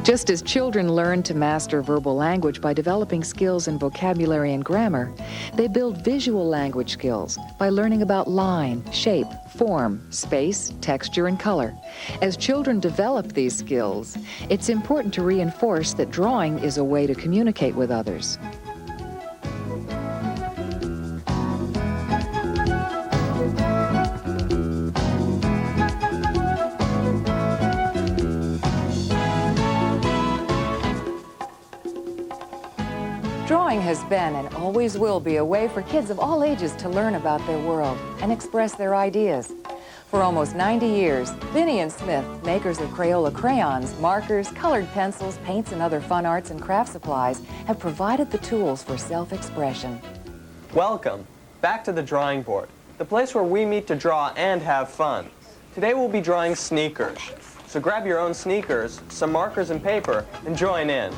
Just as children learn to master verbal language by developing skills in vocabulary and grammar, they build visual language skills by learning about line, shape, form, space, texture, and color. As children develop these skills, it's important to reinforce that drawing is a way to communicate with others. Drawing has been and always will be a way for kids of all ages to learn about their world and express their ideas. For almost 90 years, Vinnie and Smith, makers of Crayola crayons, markers, colored pencils, paints, and other fun arts and craft supplies, have provided the tools for self-expression. Welcome back to the drawing board, the place where we meet to draw and have fun. Today we'll be drawing sneakers. So grab your own sneakers, some markers and paper, and join in.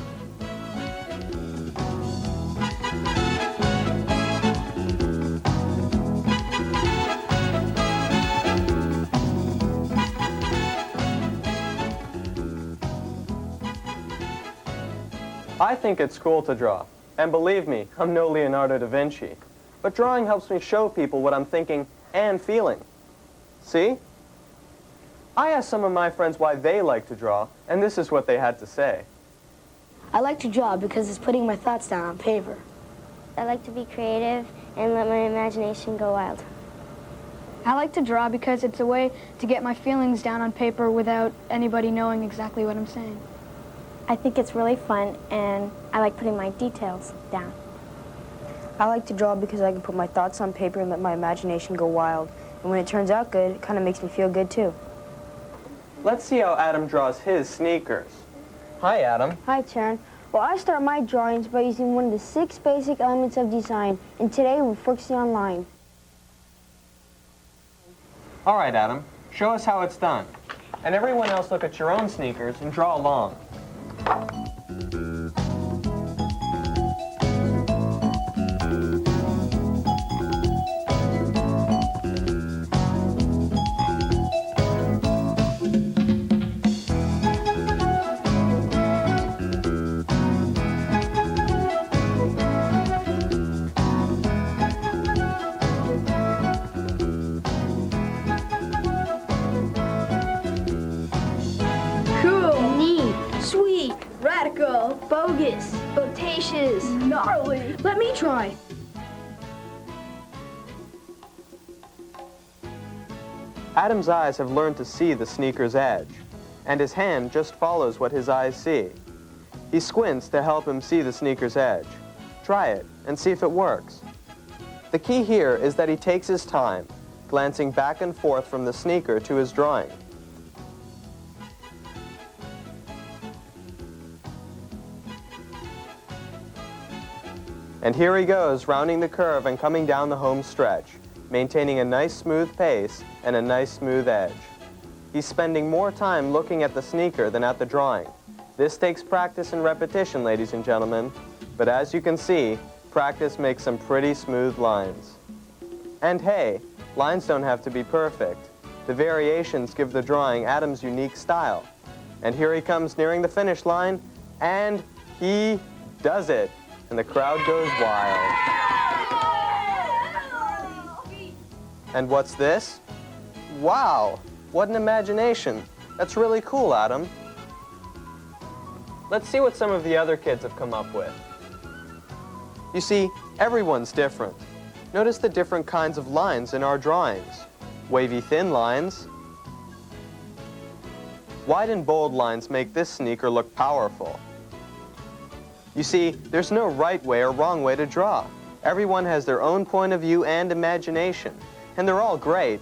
I think it's cool to draw, and believe me, I'm no Leonardo da Vinci. But drawing helps me show people what I'm thinking and feeling. See? I asked some of my friends why they like to draw, and this is what they had to say. I like to draw because it's putting my thoughts down on paper. I like to be creative and let my imagination go wild. I like to draw because it's a way to get my feelings down on paper without anybody knowing exactly what I'm saying. I think it's really fun, and I like putting my details down. I like to draw because I can put my thoughts on paper and let my imagination go wild. And when it turns out good, it kind of makes me feel good too. Let's see how Adam draws his sneakers. Hi, Adam. Hi, Sharon. Well, I start my drawings by using one of the 6 basic elements of design, and today we're focusing on line. All right, Adam, show us how it's done. And everyone else look at your own sneakers and draw along. Cool. Neat. Sweet. Radical. Bogus. Bodacious. Gnarly. Let me try. Adam's eyes have learned to see the sneaker's edge, and his hand just follows what his eyes see. He squints to help him see the sneaker's edge. Try it and see if it works. The key here is that he takes his time, glancing back and forth from the sneaker to his drawing. And here he goes, rounding the curve and coming down the home stretch, maintaining a nice smooth pace and a nice smooth edge. He's spending more time looking at the sneaker than at the drawing. This takes practice and repetition, ladies and gentlemen, but as you can see, practice makes some pretty smooth lines. And hey, lines don't have to be perfect. The variations give the drawing Adam's unique style. And here he comes nearing the finish line, and he does it. And the crowd goes wild. And what's this? Wow, what an imagination. That's really cool, Adam. Let's see what some of the other kids have come up with. You see, everyone's different. Notice the different kinds of lines in our drawings. Wavy thin lines. Wide and bold lines make this sneaker look powerful. You see, there's no right way or wrong way to draw. Everyone has their own point of view and imagination, and they're all great.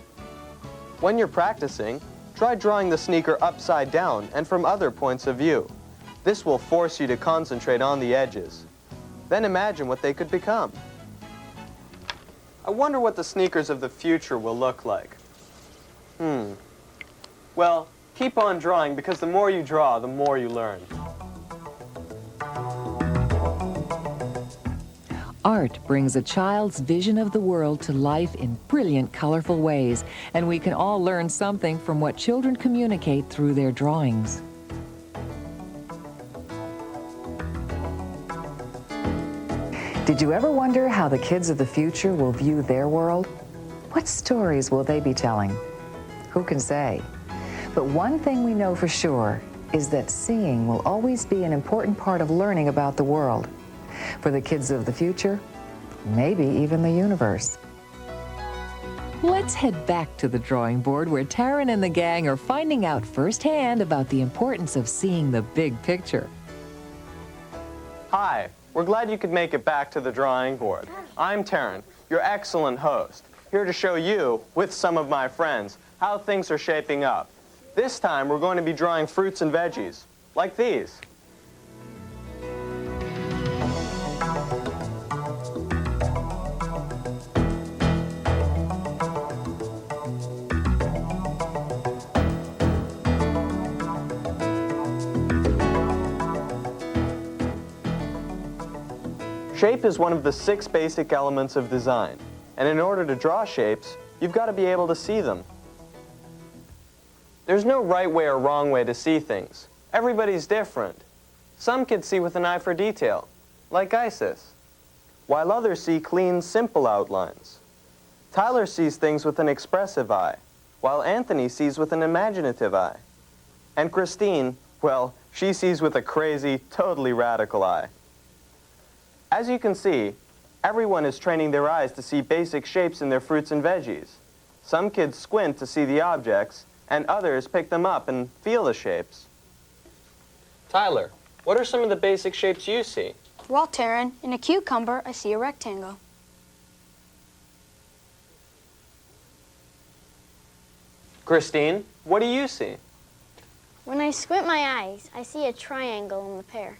When you're practicing, try drawing the sneaker upside down and from other points of view. This will force you to concentrate on the edges. Then imagine what they could become. I wonder what the sneakers of the future will look like. Well, keep on drawing, because the more you draw, the more you learn. Art brings a child's vision of the world to life in brilliant, colorful ways, and we can all learn something from what children communicate through their drawings. Did you ever wonder how the kids of the future will view their world? What stories will they be telling? Who can say? But one thing we know for sure is that seeing will always be an important part of learning about the world. For the kids of the future, maybe even the universe. Let's head back to the drawing board where Taryn and the gang are finding out firsthand about the importance of seeing the big picture. Hi, we're glad you could make it back to the drawing board. I'm Taryn, your excellent host, here to show you, with some of my friends, how things are shaping up. This time, we're going to be drawing fruits and veggies, like these. Shape is one of the 6 basic elements of design, and in order to draw shapes, you've got to be able to see them. There's no right way or wrong way to see things. Everybody's different. Some kids see with an eye for detail, like Isis, while others see clean, simple outlines. Tyler sees things with an expressive eye, while Anthony sees with an imaginative eye. And Christine, well, she sees with a crazy, totally radical eye. As you can see, everyone is training their eyes to see basic shapes in their fruits and veggies. Some kids squint to see the objects, and others pick them up and feel the shapes. Tyler, what are some of the basic shapes you see? Well, Taryn, in a cucumber, I see a rectangle. Christine, what do you see? When I squint my eyes, I see a triangle in the pear.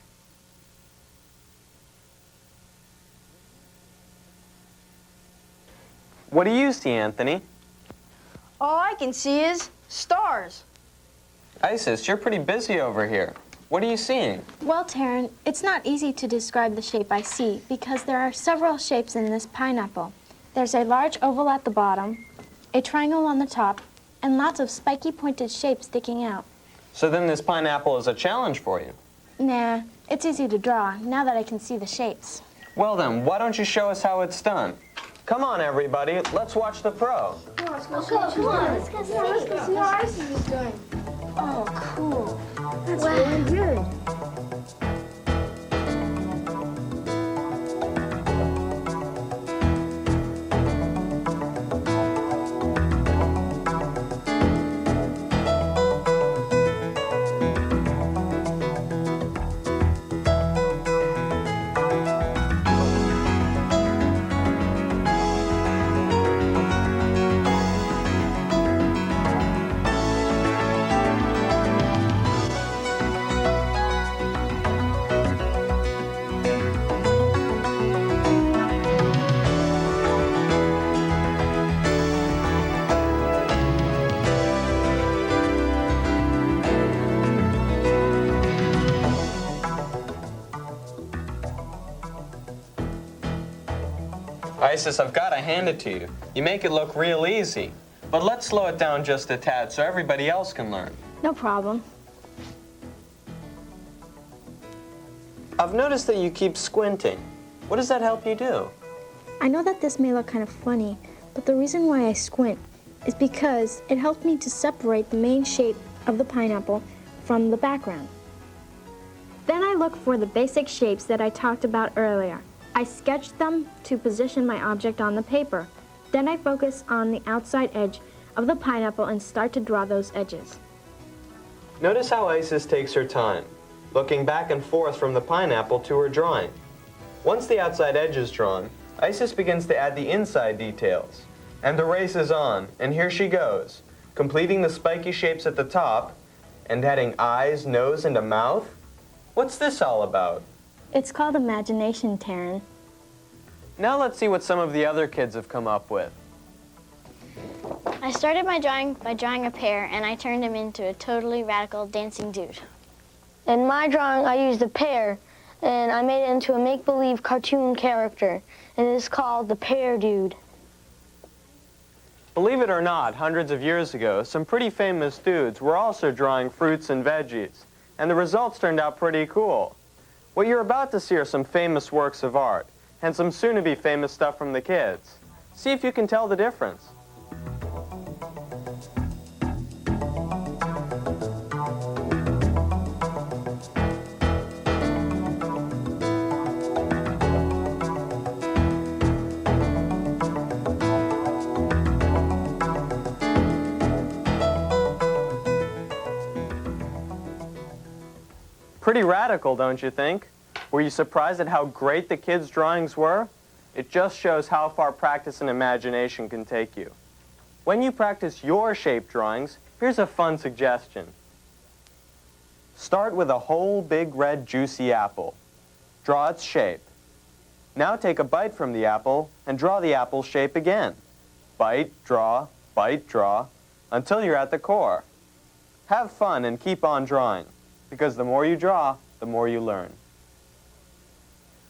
What do you see, Anthony? All I can see is stars. Isis, you're pretty busy over here. What are you seeing? Well, Taryn, it's not easy to describe the shape I see because there are several shapes in this pineapple. There's a large oval at the bottom, a triangle on the top, and lots of spiky pointed shapes sticking out. So then this pineapple is a challenge for you? Nah, it's easy to draw now that I can see the shapes. Well then, why don't you show us how it's done? Come on, everybody, let's watch the pro. Let's go see how Isis is doing. Oh, cool. That's really good. Isis, I've got to hand it to you. You make it look real easy. But let's slow it down just a tad so everybody else can learn. No problem. I've noticed that you keep squinting. What does that help you do? I know that this may look kind of funny, but the reason why I squint is because it helps me to separate the main shape of the pineapple from the background. Then I look for the basic shapes that I talked about earlier. I sketch them to position my object on the paper. Then I focus on the outside edge of the pineapple and start to draw those edges. Notice how Isis takes her time, looking back and forth from the pineapple to her drawing. Once the outside edge is drawn, Isis begins to add the inside details. And the race is on, and here she goes, completing the spiky shapes at the top and adding eyes, nose, and a mouth. What's this all about? It's called imagination, Taryn. Now let's see what some of the other kids have come up with. I started my drawing by drawing a pear, and I turned him into a totally radical dancing dude. In my drawing, I used a pear, and I made it into a make-believe cartoon character, and it is called the Pear Dude. Believe it or not, hundreds of years ago, some pretty famous dudes were also drawing fruits and veggies, and the results turned out pretty cool. What you're about to see are some famous works of art, and some soon-to-be famous stuff from the kids. See if you can tell the difference. Pretty radical, don't you think? Were you surprised at how great the kids' drawings were? It just shows how far practice and imagination can take you. When you practice your shape drawings, here's a fun suggestion. Start with a whole big red juicy apple. Draw its shape. Now take a bite from the apple and draw the apple's shape again. Bite, draw, until you're at the core. Have fun and keep on drawing, because the more you draw, the more you learn.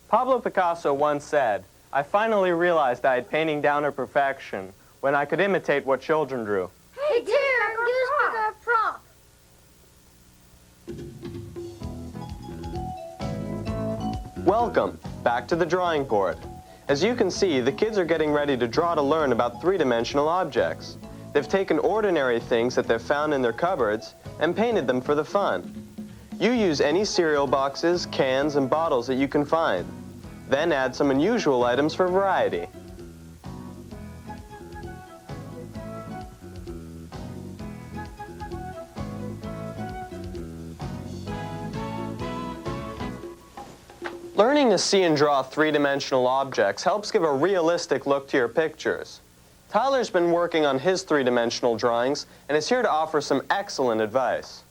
Pablo Picasso once said, "I finally realized I had painting down to perfection when I could imitate what children drew." Hey, Tara, give us a prompt. Welcome back to the drawing board. As you can see, the kids are getting ready to draw to learn about three-dimensional objects. They've taken ordinary things that they've found in their cupboards and painted them for the fun. You use any cereal boxes, cans, and bottles that you can find. Then add some unusual items for variety. Learning to see and draw three-dimensional objects helps give a realistic look to your pictures. Tyler's been working on his three-dimensional drawings and is here to offer some excellent advice.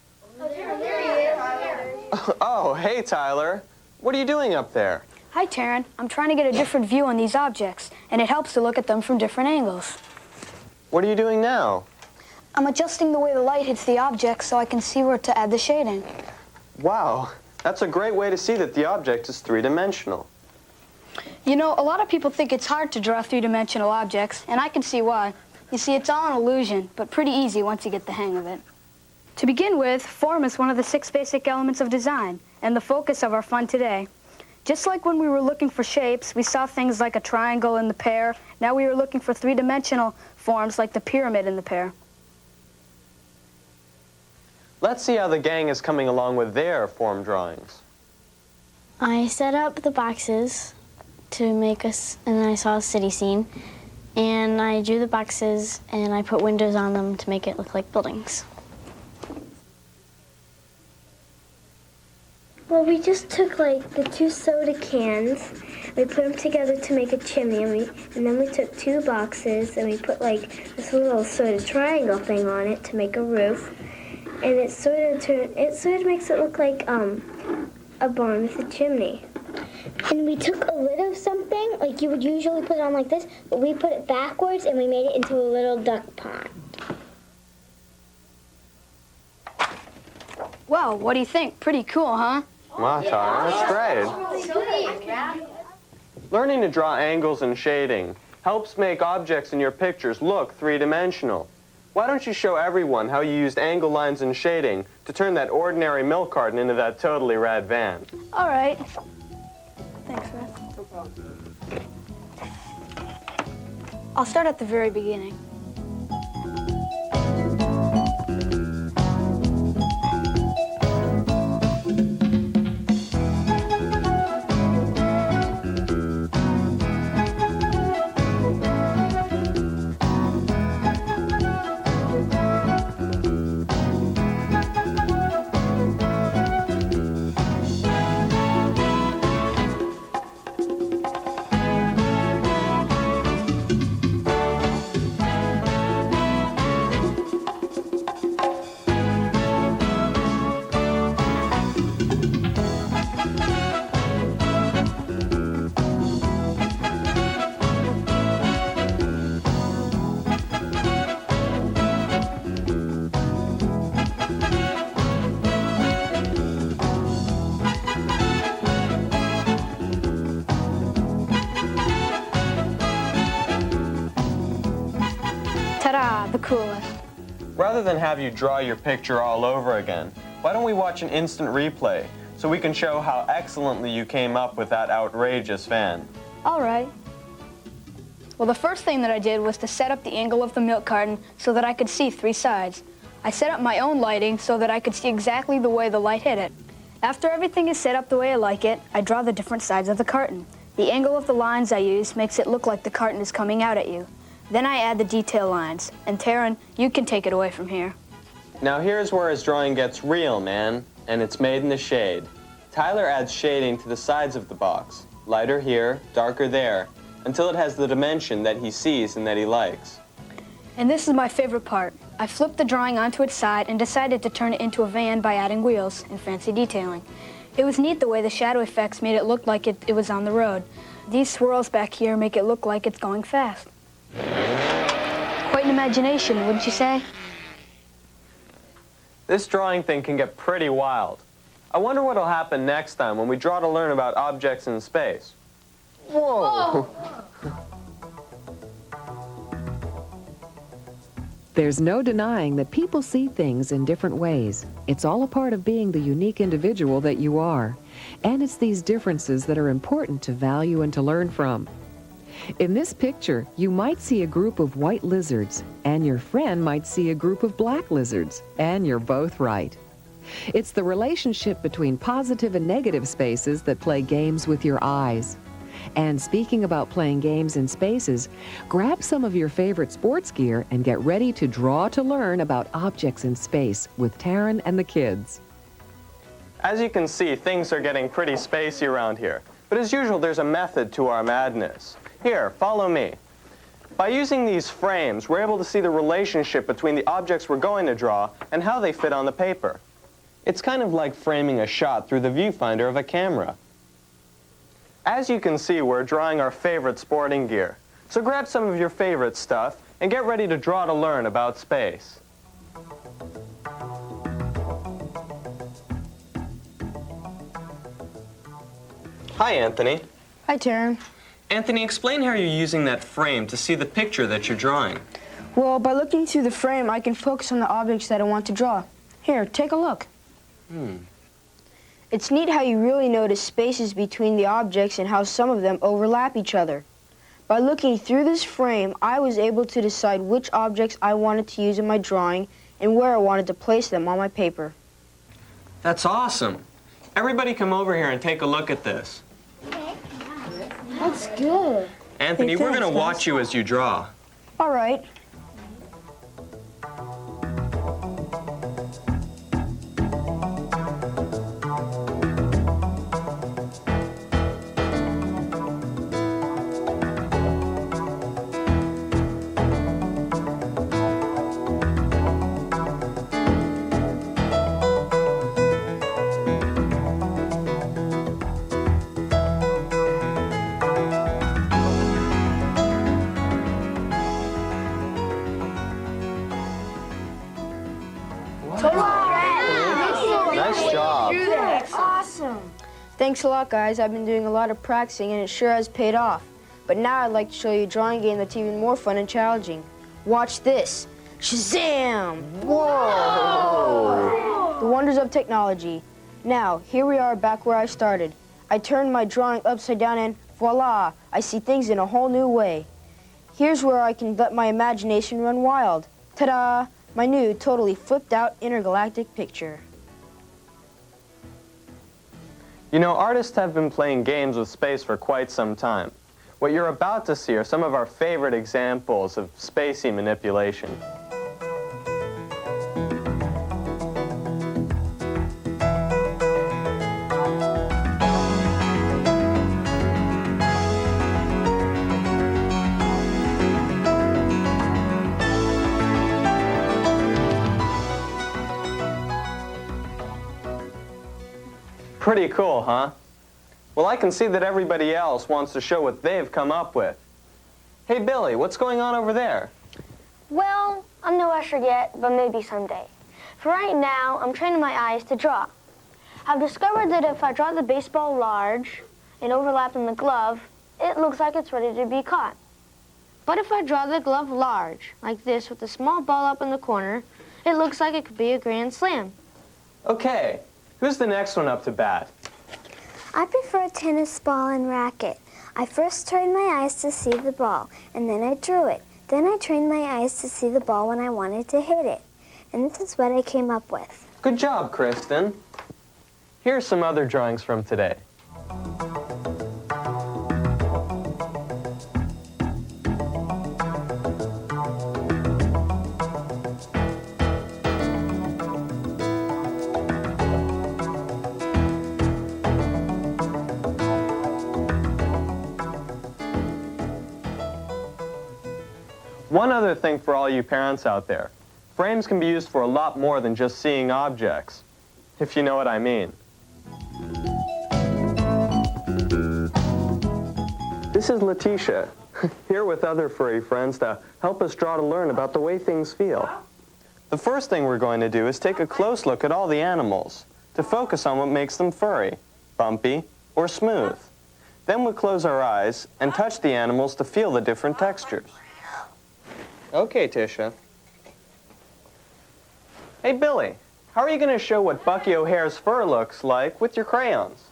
Oh, hey, Tyler. What are you doing up there? Hi, Taryn. I'm trying to get a different view on these objects, and it helps to look at them from different angles. What are you doing now? I'm adjusting the way the light hits the object so I can see where to add the shading. Wow, that's a great way to see that the object is three-dimensional. You know, a lot of people think it's hard to draw three-dimensional objects, and I can see why. You see, it's all an illusion, but pretty easy once you get the hang of it. To begin with, form is one of the 6 basic elements of design, and the focus of our fun today. Just like when we were looking for shapes, we saw things like a triangle in the pear. Now we are looking for three-dimensional forms like the pyramid in the pear. Let's see how the gang is coming along with their form drawings. I set up the boxes to make us, and then I saw a city scene, and I drew the boxes and I put windows on them to make it look like buildings. Well, we just took like the 2 soda cans, we put them together to make a chimney, and then we took 2 boxes and we put like this little sort of triangle thing on it to make a roof, and it sort of makes it look like a barn with a chimney. And we took a lid of something, like you would usually put it on like this, but we put it backwards and we made it into a little duck pond. Well, what do you think? Pretty cool, huh? Wow, Tyler, that's great. Learning to draw angles and shading helps make objects in your pictures look three-dimensional. Why don't you show everyone how you used angle lines and shading to turn that ordinary milk carton into that totally rad van? All right. Thanks, Ruth. No problem. I'll start at the very beginning. Ta-da, the coolest. Rather than have you draw your picture all over again, why don't we watch an instant replay so we can show how excellently you came up with that outrageous van? All right. Well, the first thing that I did was to set up the angle of the milk carton so that I could see 3 sides. I set up my own lighting so that I could see exactly the way the light hit it. After everything is set up the way I like it, I draw the different sides of the carton. The angle of the lines I use makes it look like the carton is coming out at you. Then I add the detail lines. And Taryn, you can take it away from here. Now here's where his drawing gets real, man, and it's made in the shade. Tyler adds shading to the sides of the box, lighter here, darker there, until it has the dimension that he sees and that he likes. And this is my favorite part. I flipped the drawing onto its side and decided to turn it into a van by adding wheels and fancy detailing. It was neat the way the shadow effects made it look like it was on the road. These swirls back here make it look like it's going fast. Quite an imagination, wouldn't you say? This drawing thing can get pretty wild. I wonder what'll happen next time when we draw to learn about objects in space. Whoa! There's no denying that people see things in different ways. It's all a part of being the unique individual that you are. And it's these differences that are important to value and to learn from. In this picture, you might see a group of white lizards, and your friend might see a group of black lizards, and you're both right. It's the relationship between positive and negative spaces that play games with your eyes. And speaking about playing games in spaces, grab some of your favorite sports gear and get ready to draw to learn about objects in space with Taryn and the kids. As you can see, things are getting pretty spacey around here. But as usual, there's a method to our madness. Here, follow me. By using these frames, we're able to see the relationship between the objects we're going to draw and how they fit on the paper. It's kind of like framing a shot through the viewfinder of a camera. As you can see, we're drawing our favorite sporting gear. So grab some of your favorite stuff and get ready to draw to learn about space. Hi, Anthony. Hi, Taryn. Anthony, explain how you're using that frame to see the picture that you're drawing. Well, by looking through the frame, I can focus on the objects that I want to draw. Here, take a look. It's neat how you really notice spaces between the objects and how some of them overlap each other. By looking through this frame, I was able to decide which objects I wanted to use in my drawing and where I wanted to place them on my paper. That's awesome. Everybody come over here and take a look at this. That's good. Anthony, we're going to watch you as you draw. All right. Nice job. Awesome. Thanks a lot, guys. I've been doing a lot of practicing, and it sure has paid off. But now I'd like to show you a drawing game that's even more fun and challenging. Watch this. Shazam! Whoa! The wonders of technology. Now, here we are back where I started. I turned my drawing upside down and voila! I see things in a whole new way. Here's where I can let my imagination run wild. Ta-da! My new, totally flipped out intergalactic picture. You know, artists have been playing games with space for quite some time. What you're about to see are some of our favorite examples of spacey manipulation. Pretty cool, huh? Well, I can see that everybody else wants to show what they've come up with. Hey, Billy, what's going on over there? Well, I'm no usher yet, but maybe someday. For right now, I'm training my eyes to draw. I've discovered that if I draw the baseball large and overlap in the glove, it looks like it's ready to be caught. But if I draw the glove large, like this, with a small ball up in the corner, it looks like it could be a grand slam. Okay, who's the next one up to bat? I prefer a tennis ball and racket. I first trained my eyes to see the ball, and then I drew it. Then I trained my eyes to see the ball when I wanted to hit it. And this is what I came up with. Good job, Kristen. Here's some other drawings from today. One other thing for all you parents out there. Frames can be used for a lot more than just seeing objects, if you know what I mean. This is Letitia, here with other furry friends to help us draw to learn about the way things feel. The first thing we're going to do is take a close look at all the animals to focus on what makes them furry, bumpy, or smooth. Then we'll close our eyes and touch the animals to feel the different textures. Okay, Tisha. Hey, Billy, how are you going to show what Bucky O'Hare's fur looks like with your crayons?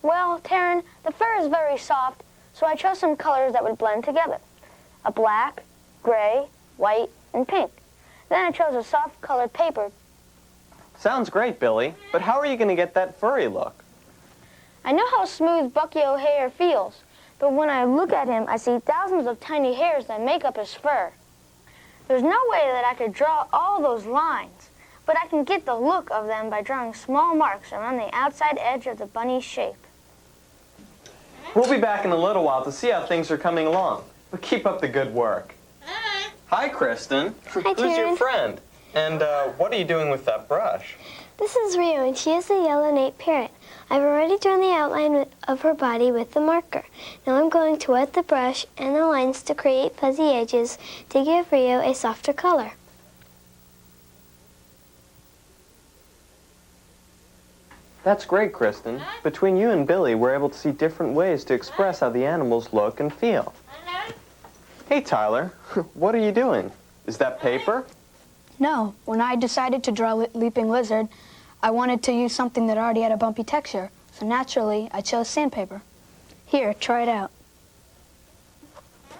Well, Taryn, the fur is very soft, so I chose some colors that would blend together. A black, gray, white, and pink. Then I chose a soft colored paper. Sounds great, Billy, but how are you going to get that furry look? I know how smooth Bucky O'Hare feels, but when I look at him, I see thousands of tiny hairs that make up his fur. There's no way that I could draw all those lines, but I can get the look of them by drawing small marks around the outside edge of the bunny's shape. We'll be back in a little while to see how things are coming along, but keep up the good work. Hi, Kristen. Hi, Who's your Taryn. friend? And what are you doing with that brush? This is Rio, and she is a yellow-naped parrot. I've already drawn the outline of her body with the marker. Now I'm going to wet the brush and the lines to create fuzzy edges to give Rio a softer color. That's great, Kristen. Between you and Billy, we're able to see different ways to express how the animals look and feel. Hey, Tyler, what are you doing? Is that paper? No, when I decided to draw Leaping Lizard, I wanted to use something that already had a bumpy texture, so naturally I chose sandpaper. Here, try it out.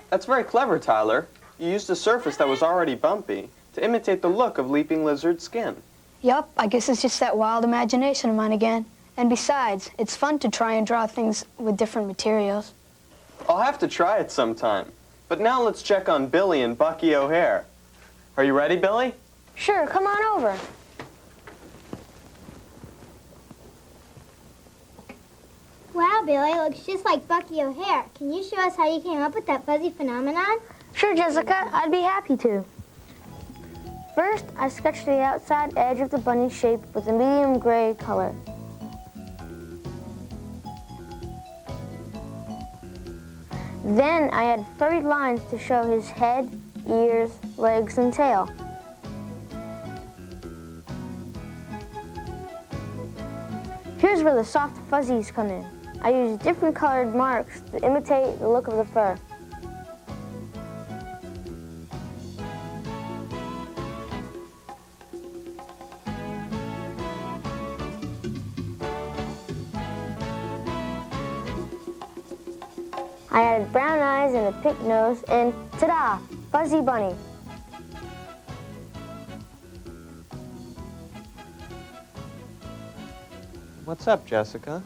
That's very clever, Tyler. You used a surface that was already bumpy to imitate the look of Leaping Lizard's skin. Yup, I guess it's just that wild imagination of mine again. And besides, it's fun to try and draw things with different materials. I'll have to try it sometime. But now let's check on Billy and Bucky O'Hare. Are you ready, Billy? Sure, come on over. Wow, Billy, looks just like Bucky O'Hare. Can you show us how you came up with that fuzzy phenomenon? Sure, Jessica, I'd be happy to. First, I sketched the outside edge of the bunny's shape with a medium gray color. Then I added furry lines to show his head, ears, legs, and tail. Here's where the soft fuzzies come in. I used different colored marks to imitate the look of the fur. I added brown eyes and a pink nose, and ta-da! Fuzzy bunny. What's up, Jessica?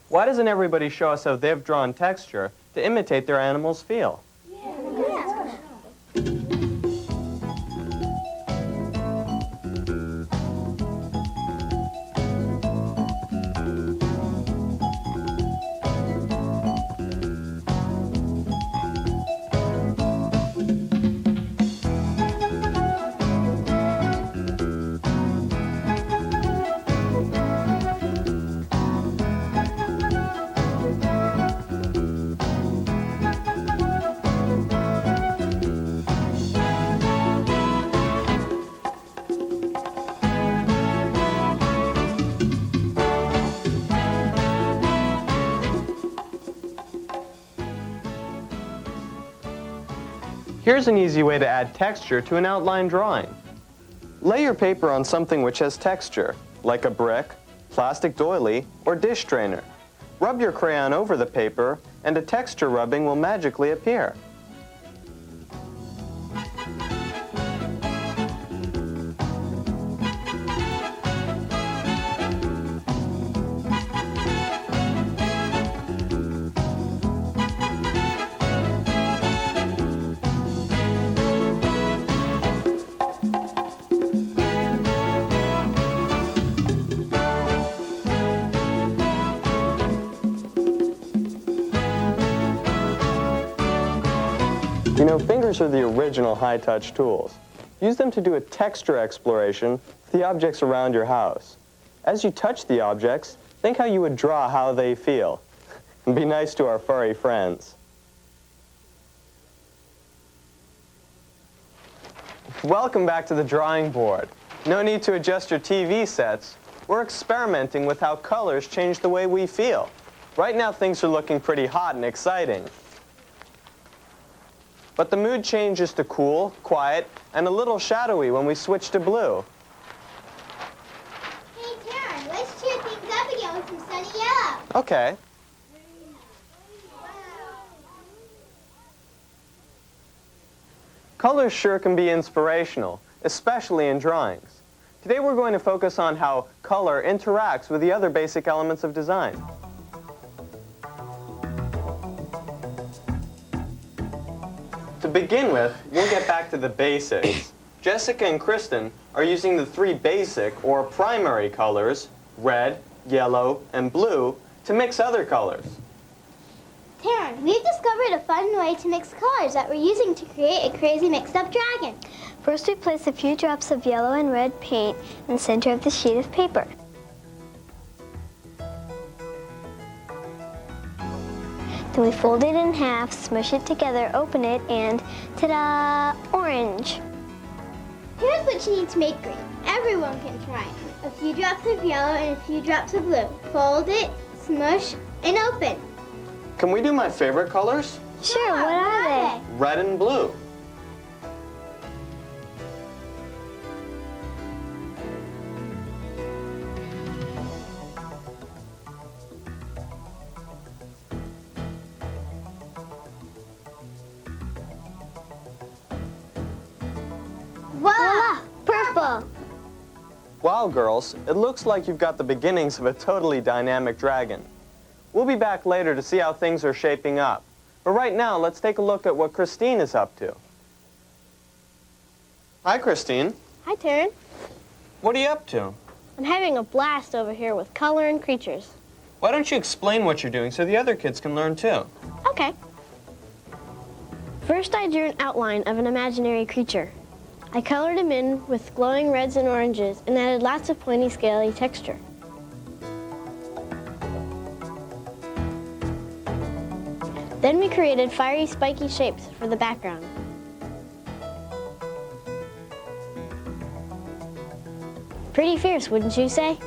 Why doesn't everybody show us how they've drawn texture to imitate their animals' feel? Here's an easy way to add texture to an outline drawing. Lay your paper on something which has texture, like a brick, plastic doily, or dish strainer. Rub your crayon over the paper, and a texture rubbing will magically appear. You know, fingers are the original high-touch tools. Use them to do a texture exploration of the objects around your house. As you touch the objects, think how you would draw how they feel. And be nice to our furry friends. Welcome back to the drawing board. No need to adjust your TV sets. We're experimenting with how colors change the way we feel. Right now, things are looking pretty hot and exciting. But the mood changes to cool, quiet, and a little shadowy when we switch to blue. Hey, Taryn, let's cheer things up again with some sunny yellow. Okay. Colors sure can be inspirational, especially in drawings. Today we're going to focus on how color interacts with the other basic elements of design. To begin with, we'll get back to the basics. Jessica and Kristen are using the three basic or primary colors, red, yellow, and blue, to mix other colors. Taryn, we've discovered a fun way to mix colors that we're using to create a crazy mixed-up dragon. First, we place a few drops of yellow and red paint in the center of the sheet of paper. Then we fold it in half, smush it together, open it, and ta-da! Orange. Here's what you need to make green. Everyone can try it. A few drops of yellow and a few drops of blue. Fold it, smush, and open. Can we do my favorite colors? Sure, what are they? Red and blue. Voila! Purple! Wow, girls, it looks like you've got the beginnings of a totally dynamic dragon. We'll be back later to see how things are shaping up. But right now, let's take a look at what Christine is up to. Hi, Christine. Hi, Taryn. What are you up to? I'm having a blast over here with color and creatures. Why don't you explain what you're doing so the other kids can learn too? Okay. First, I drew an outline of an imaginary creature. I colored him in with glowing reds and oranges and added lots of pointy, scaly texture. Then we created fiery, spiky shapes for the background. Pretty fierce, wouldn't you say?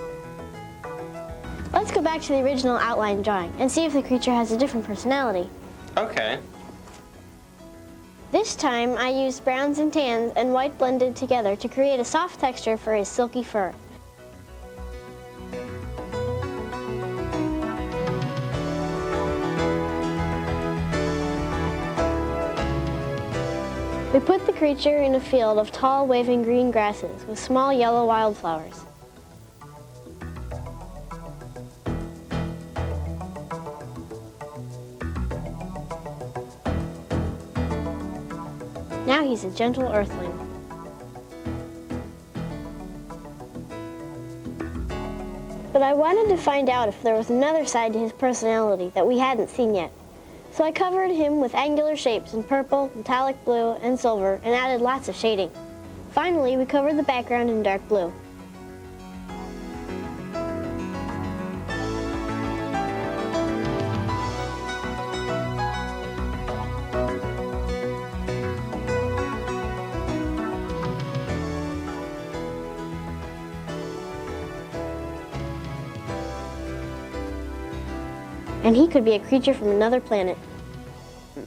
Let's go back to the original outline drawing and see if the creature has a different personality. Okay. This time, I used browns and tans and white blended together to create a soft texture for his silky fur. We put the creature in a field of tall, waving green grasses with small yellow wildflowers. Now he's a gentle earthling. But I wanted to find out if there was another side to his personality that we hadn't seen yet. So I covered him with angular shapes in purple, metallic blue, and silver, and added lots of shading. Finally, we covered the background in dark blue. And he could be a creature from another planet.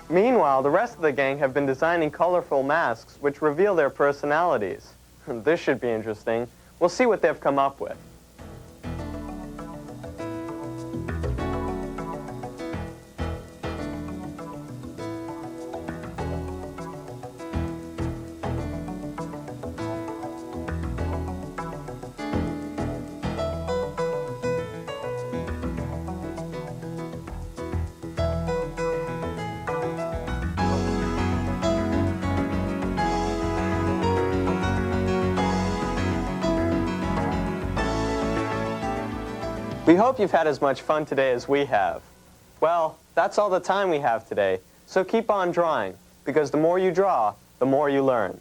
Meanwhile, the rest of the gang have been designing colorful masks which reveal their personalities. This should be interesting. We'll see what they've come up with. We hope you've had as much fun today as we have. Well, that's all the time we have today, so keep on drawing, because the more you draw, the more you learn.